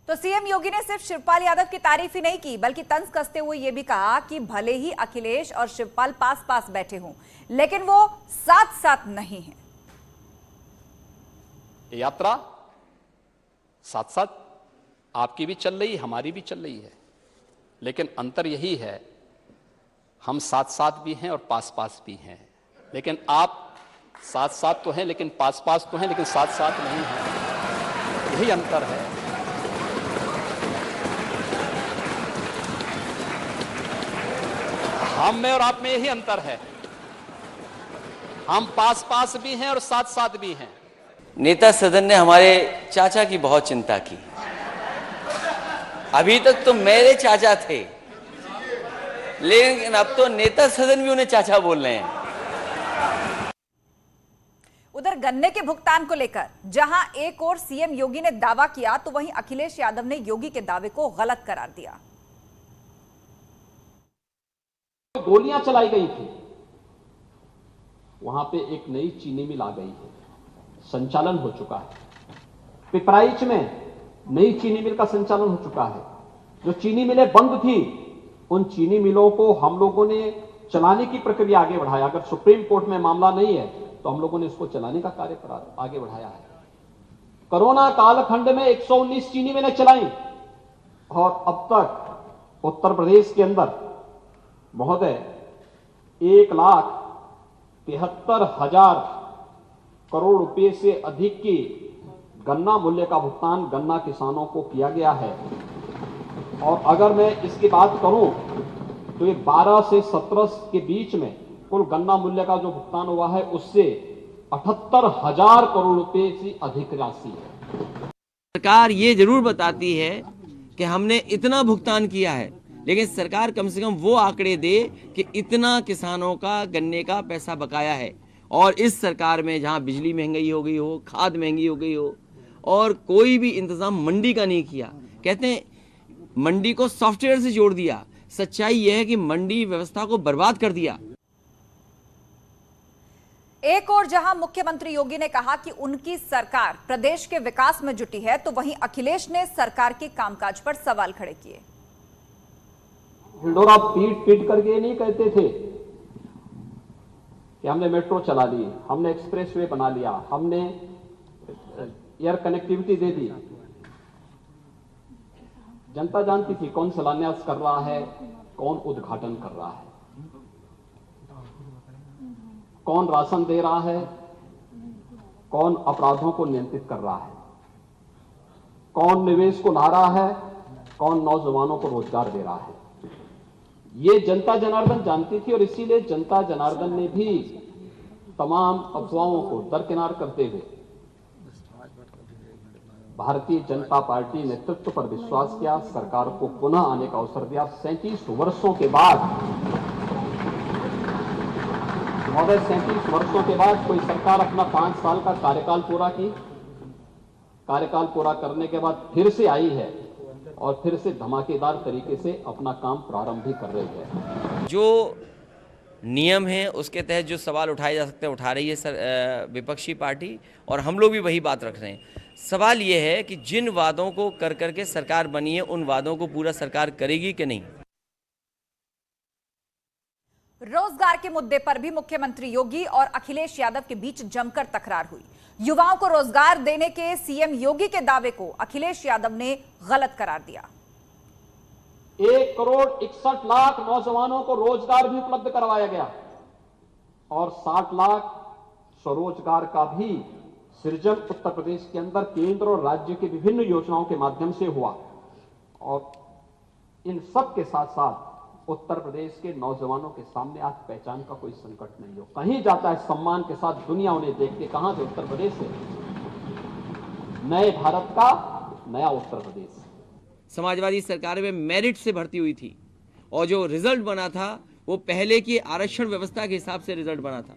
तो सीएम योगी ने सिर्फ शिवपाल यादव की तारीफ ही नहीं की, बल्कि तंज कसते हुए यह भी कहा कि भले ही अखिलेश और शिवपाल पास पास बैठे हों, लेकिन वो साथ साथ नहीं हैं। यात्रा साथ साथ आपकी भी चल रही, हमारी भी चल रही है, लेकिन अंतर यही है, हम साथ साथ भी हैं और पास पास भी हैं। लेकिन आप साथ साथ तो हैं, लेकिन पास पास तो हैं, लेकिन साथ साथ नहीं हैं। यही अंतर है। हम में और आप में यही अंतर है। हम पास पास भी हैं और साथ साथ भी हैं। नेता सदन ने हमारे चाचा की बहुत चिंता की। अभी तक तो मेरे चाचा थे, लेकिन अब तो नेता सदन भी उन्हें चाचा बोल रहे हैं। उधर गन्ने के भुगतान को लेकर जहां एक ओर सीएम योगी ने दावा किया, तो वहीं अखिलेश यादव ने योगी के दावे को गलत करार दिया। गोलियां चलाई गई थी, वहां पे एक नई चीनी मिल आ गई है, संचालन हो चुका है। पिपराइच में नई चीनी मिल का संचालन हो चुका है। जो चीनी मिलें बंद थी, उन चीनी मिलों को हम लोगों ने चलाने की प्रक्रिया आगे बढ़ाया। अगर सुप्रीम कोर्ट में मामला नहीं है तो हम लोगों ने इसको चलाने का कार्य आगे बढ़ाया है। कोरोना कालखंड में 119 चीनी मिलें चलाई और अब तक उत्तर प्रदेश के अंदर महोदय 1,73,000 करोड़ रुपए से अधिक की गन्ना मूल्य का भुगतान गन्ना किसानों को किया गया है। और अगर मैं इसकी बात करूं तो ये 12 से 17 के बीच में कुल गन्ना मूल्य का जो भुगतान हुआ है, उससे 78,000 करोड़ रुपए से अधिक राशि है। सरकार ये जरूर बताती है कि हमने इतना भुगतान किया है, लेकिन सरकार कम से कम वो आंकड़े दे कि इतना किसानों का गन्ने का पैसा बकाया है। और इस सरकार में जहां बिजली महंगी हो गई हो, खाद महंगी हो गई हो, और कोई भी इंतजाम मंडी का नहीं किया। कहते हैं मंडी को सॉफ्टवेयर से जोड़ दिया। सच्चाई यह है कि मंडी व्यवस्था को बर्बाद कर दिया। एक और जहां मुख्यमंत्री योगी ने कहा कि उनकी सरकार प्रदेश के विकास में जुटी है, तो वहीं अखिलेश ने सरकार के कामकाज पर सवाल खड़े किए। हिंडोरा पीट पीट करके ये नहीं कहते थे कि हमने मेट्रो चला ली, हमने एक्सप्रेसवे बना लिया, हमने एयर कनेक्टिविटी दे दी। जनता जानती थी कौन शिलान्यास कर रहा है, कौन उद्घाटन कर रहा है, कौन राशन दे रहा है, कौन अपराधों को नियंत्रित कर रहा है, कौन निवेश को ला रहा है, कौन नौजवानों को रोजगार दे रहा है। ये जनता जनार्दन जानती थी और इसीलिए जनता जनार्दन ने भी तमाम अफवाहों को दरकिनार करते हुए भारतीय जनता पार्टी नेतृत्व पर विश्वास किया, सरकार को पुनः आने का अवसर दिया। 37 वर्षों के बाद, महोदय 37 वर्षों के बाद कोई सरकार अपना 5 साल का कार्यकाल पूरा की, कार्यकाल पूरा करने के बाद फिर से आई है और फिर से धमाकेदार तरीके से अपना काम प्रारंभ भी कर रही है। जो नियम है उसके तहत जो सवाल उठाए जा सकते हैं उठा रही है विपक्षी पार्टी, और हम लोग भी वही बात रख रहे हैं। सवाल ये है कि जिन वादों को कर करके सरकार बनी है, उन वादों को पूरा सरकार करेगी कि नहीं। रोजगार के मुद्दे पर भी मुख्यमंत्री योगी और अखिलेश यादव के बीच जमकर तकरार हुई। युवाओं को रोजगार देने के सीएम योगी के दावे को अखिलेश यादव ने गलत करार दिया। 1,61,00,000 नौजवानों को रोजगार भी उपलब्ध करवाया गया और 60 लाख स्वरोजगार का भी सृजन उत्तर प्रदेश के अंदर केंद्र और राज्य की विभिन्न योजनाओं के माध्यम से हुआ। और इन सब के साथ साथ उत्तर प्रदेश के नौजवानों के सामने आज पहचान का कोई संकट नहीं हो, कहीं जाता है सम्मान के साथ, दुनिया उन्हें देखते कहां से, उत्तर प्रदेश से, नए भारत का नया उत्तर प्रदेश। समाजवादी सरकार में मेरिट से भर्ती हुई थी और जो रिजल्ट बना था वो पहले की आरक्षण व्यवस्था के हिसाब से रिजल्ट बना था।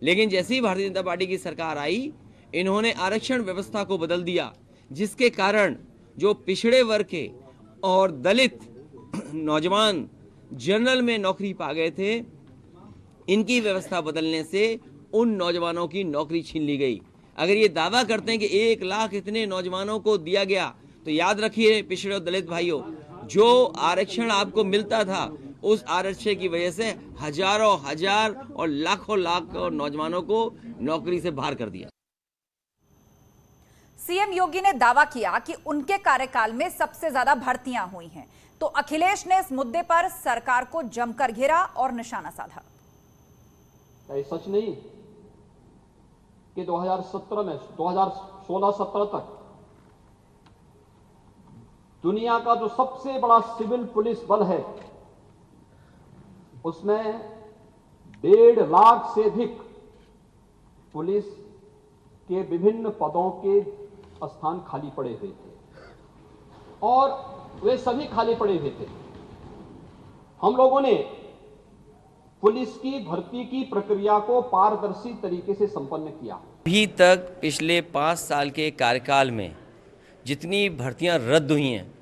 लेकिन जैसे ही भारतीय जनता पार्टी की सरकार आई, इन्होंने आरक्षण व्यवस्था को बदल दिया, जिसके कारण जो पिछड़े वर्ग के और दलित नौजवान जनरल में नौकरी पा गए थे, इनकी व्यवस्था बदलने से उन नौजवानों की नौकरी छीन ली गई। अगर ये दावा करते हैं कि 1 लाख इतने नौजवानों को दिया गया, तो याद रखिए पिछड़े और दलित भाइयों, जो आरक्षण आपको मिलता था उस आरक्षण की वजह से हजारों हजार और लाखों लाख नौजवानों को नौकरी से बाहर कर दिया। सीएम योगी ने दावा किया कि उनके कार्यकाल में सबसे ज्यादा भर्तियां हुई हैं, तो अखिलेश ने इस मुद्दे पर सरकार को जमकर घेरा और निशाना साधा। क्या ये सच नहीं कि 2017 में 2016-17 तक दुनिया का जो सबसे बड़ा सिविल पुलिस बल है उसमें 1.5 लाख से अधिक पुलिस के विभिन्न पदों के स्थान खाली पड़े हुए थे और वे सभी खाली पड़े हुए थे। हम लोगों ने पुलिस की भर्ती की प्रक्रिया को पारदर्शी तरीके से संपन्न किया। अभी तक पिछले 5 साल के कार्यकाल में जितनी भर्तियां रद्द हुई हैं,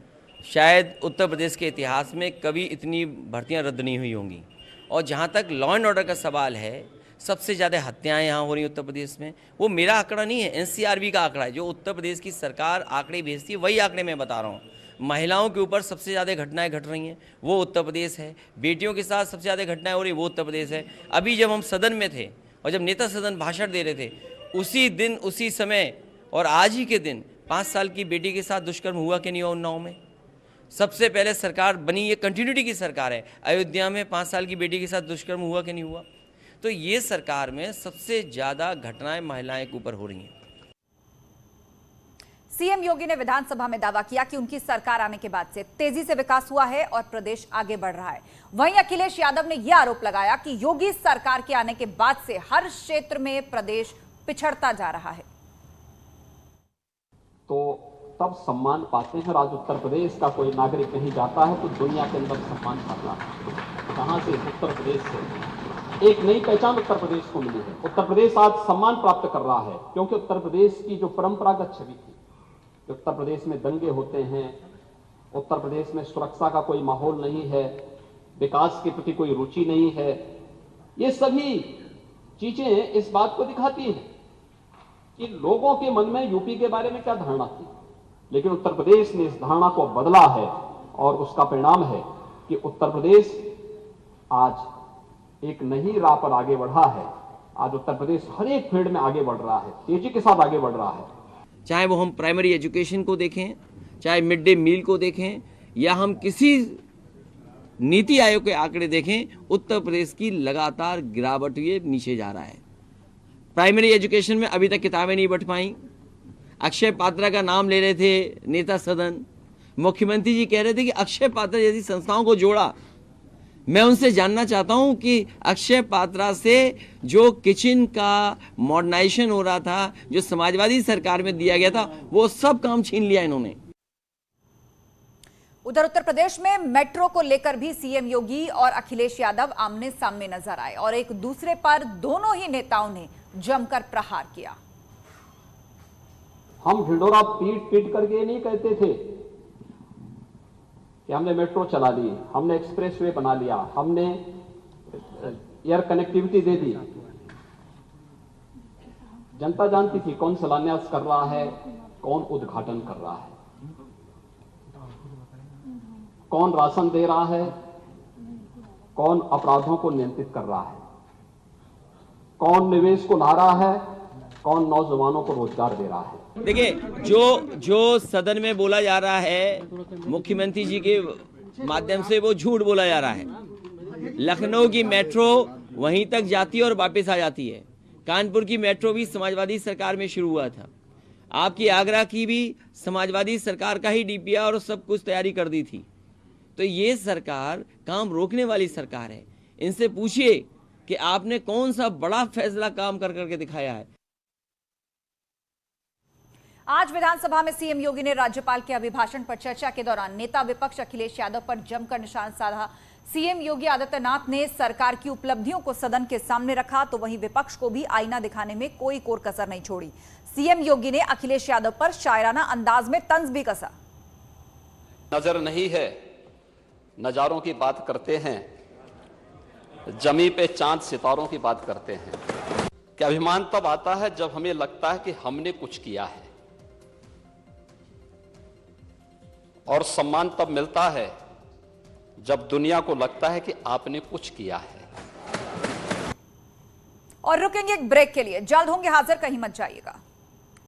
शायद उत्तर प्रदेश के इतिहास में कभी इतनी भर्तियां रद्द नहीं हुई होंगी। और जहां तक लॉ एंड ऑर्डर का सवाल है, सबसे ज़्यादा हत्याएं यहाँ हो रही हैं उत्तर प्रदेश में। वो मेरा आंकड़ा नहीं है, एनसीआरबी का आंकड़ा है। जो उत्तर प्रदेश की सरकार आंकड़े भेजती है वही आंकड़े मैं बता रहा हूँ। महिलाओं के ऊपर सबसे ज़्यादा घटनाएं घट रही हैं वो उत्तर प्रदेश है। बेटियों के साथ सबसे ज़्यादा घटनाएं हो रही वो उत्तर प्रदेश है। अभी जब हम सदन में थे और जब नेता सदन भाषण दे रहे थे, उसी दिन उसी समय और आज ही के दिन 5 साल की बेटी के साथ दुष्कर्म हुआ कि नहीं हुआ उन्नाव में। सबसे पहले सरकार बनी, ये कंटिन्यूटी की सरकार है। अयोध्या में 5 साल की बेटी के साथ दुष्कर्म हुआ कि नहीं हुआ। तो ये सरकार में सबसे ज़्यादा घटनाएं महिलाएं के ऊपर हो रही हैं। सीएम योगी ने विधानसभा में दावा किया कि उनकी सरकार आने के बाद से तेजी से विकास हुआ है और प्रदेश आगे बढ़ रहा है। वहीं अखिलेश यादव ने यह आरोप लगाया कि योगी सरकार के आने के बाद से हर क्षेत्र में प्रदेश पिछड़ता जा रहा है। तो तब सम्मान पाते हैं। आज उत्तर प्रदेश का कोई नागरिक नहीं जाता है तो दुनिया के अंदर सम्मान पाता है। कहां से? उत्तर प्रदेश से एक नई पहचान उत्तर प्रदेश को मिली है। उत्तर प्रदेश आज सम्मान प्राप्त कर रहा है क्योंकि उत्तर प्रदेश की जो परंपरागत छवि थी, उत्तर प्रदेश में दंगे होते हैं, उत्तर प्रदेश में सुरक्षा का कोई माहौल नहीं है, विकास के प्रति कोई रुचि नहीं है, ये सभी चीजें इस बात को दिखाती हैं कि लोगों के मन में यूपी के बारे में क्या धारणा थी। लेकिन उत्तर प्रदेश ने इस धारणा को बदला है और उसका परिणाम है कि उत्तर प्रदेश आज एक नई राह पर आगे बढ़ा है। आज उत्तर प्रदेश हर एक फील्ड में आगे बढ़ रहा है, तेजी के साथ आगे बढ़ रहा है। चाहे वो हम प्राइमरी एजुकेशन को देखें, चाहे मिड डे मील को देखें, या हम किसी नीति आयोग के आंकड़े देखें, उत्तर प्रदेश की लगातार गिरावट हुई, नीचे जा रहा है। प्राइमरी एजुकेशन में अभी तक किताबें नहीं बंट पाई। अक्षय पात्रा का नाम ले रहे थे नेता सदन, मुख्यमंत्री जी कह रहे थे कि अक्षय पात्रा जैसी संस्थाओं को जोड़ा। मैं उनसे जानना चाहता हूं कि अक्षय पात्रा से जो किचन का मॉडर्नाइजेशन हो रहा था, जो समाजवादी सरकार में दिया गया था, वो सब काम छीन लिया इन्होंने। उधर उत्तर प्रदेश में मेट्रो को लेकर भी सीएम योगी और अखिलेश यादव आमने सामने नजर आए और एक दूसरे पर दोनों ही नेताओं ने जमकर प्रहार किया। हम ढिंढोरा पीट पीट करके ये नहीं कहते थे कि हमने मेट्रो चला ली, हमने एक्सप्रेसवे बना लिया, हमने एयर कनेक्टिविटी दे दी। जनता जानती थी कौन शिलान्यास कर रहा है, कौन उद्घाटन कर रहा है, कौन राशन दे रहा है, कौन अपराधों को नियंत्रित कर रहा है, कौन निवेश को ला रहा है, कौन नौजवानों को रोजगार दे रहा है। देखिए, जो सदन में बोला जा रहा है मुख्यमंत्री जी के माध्यम से, वो झूठ बोला जा रहा है। लखनऊ की मेट्रो वहीं तक जाती है और वापस आ जाती है। कानपुर की मेट्रो भी समाजवादी सरकार में शुरू हुआ था। आपकी आगरा की भी समाजवादी सरकार का ही डीपीआर और सब कुछ तैयारी कर दी थी। तो ये सरकार काम रोकने वाली सरकार है। इनसे पूछिए कि आपने कौन सा बड़ा फैसला काम कर करके दिखाया है। आज विधानसभा में सीएम योगी ने राज्यपाल के अभिभाषण पर चर्चा के दौरान नेता विपक्ष अखिलेश यादव पर जमकर निशान साधा। सीएम योगी आदित्यनाथ ने सरकार की उपलब्धियों को सदन के सामने रखा, तो वहीं विपक्ष को भी आईना दिखाने में कोई कोर कसर नहीं छोड़ी। सीएम योगी ने अखिलेश यादव पर शायराना अंदाज में तंज भी कसा। नजर नहीं है, नजारों की बात करते हैं, जमी पे चांद सितारों की बात करते हैं। क्या अभिमान तब आता है जब हमें लगता है कि हमने कुछ किया है। और सम्मान तब मिलता है जब दुनिया को लगता है कि आपने कुछ किया है। और रुकेंगे एक ब्रेक के लिए, जल्द होंगे हाजिर, कहीं मत जाइएगा।